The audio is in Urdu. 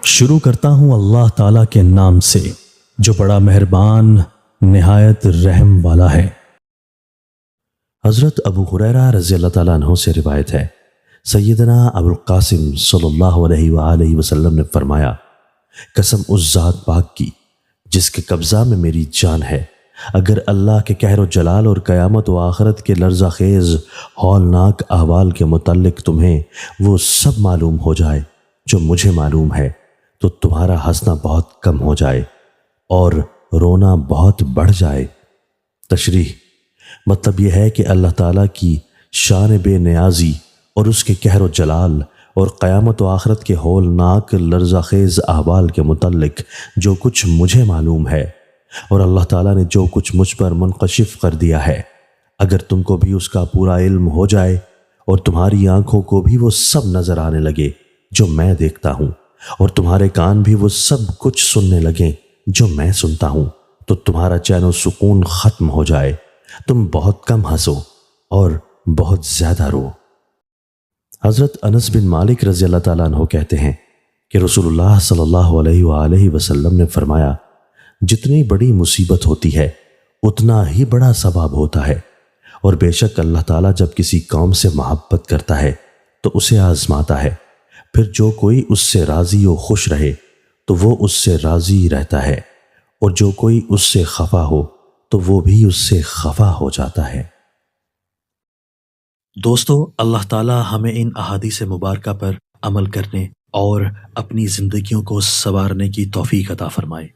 شروع کرتا ہوں اللہ تعالیٰ کے نام سے جو بڑا مہربان نہایت رحم والا ہے۔ حضرت ابو ہریرہ رضی اللہ تعالیٰ عنہ سے روایت ہے، سیدنا ابو القاسم صلی اللہ علیہ وآلہ وسلم نے فرمایا، قسم اس ذات پاک کی جس کے قبضہ میں میری جان ہے، اگر اللہ کے قہر و جلال اور قیامت و آخرت کے لرزہ خیز ہولناک احوال کے متعلق تمہیں وہ سب معلوم ہو جائے جو مجھے معلوم ہے تو تمہارا ہنسنا بہت کم ہو جائے اور رونا بہت بڑھ جائے۔ تشریح مطلب یہ ہے کہ اللہ تعالیٰ کی شان بے نیازی اور اس کے قہر و جلال اور قیامت و آخرت کے ہولناک لرزہ خیز احوال کے متعلق جو کچھ مجھے معلوم ہے اور اللہ تعالیٰ نے جو کچھ مجھ پر منکشف کر دیا ہے، اگر تم کو بھی اس کا پورا علم ہو جائے اور تمہاری آنکھوں کو بھی وہ سب نظر آنے لگے جو میں دیکھتا ہوں اور تمہارے کان بھی وہ سب کچھ سننے لگیں جو میں سنتا ہوں، تو تمہارا چین و سکون ختم ہو جائے، تم بہت کم ہنسو اور بہت زیادہ رو۔ حضرت انس بن مالک رضی اللہ تعالیٰ عنہ کہتے ہیں کہ رسول اللہ صلی اللہ علیہ وآلہ وسلم نے فرمایا، جتنی بڑی مصیبت ہوتی ہے اتنا ہی بڑا ثواب ہوتا ہے، اور بے شک اللہ تعالیٰ جب کسی قوم سے محبت کرتا ہے تو اسے آزماتا ہے، پھر جو کوئی اس سے راضی و خوش رہے تو وہ اس سے راضی رہتا ہے، اور جو کوئی اس سے خفا ہو تو وہ بھی اس سے خفا ہو جاتا ہے۔ دوستو، اللہ تعالیٰ ہمیں ان احادیث مبارکہ پر عمل کرنے اور اپنی زندگیوں کو سنوارنے کی توفیق عطا فرمائے۔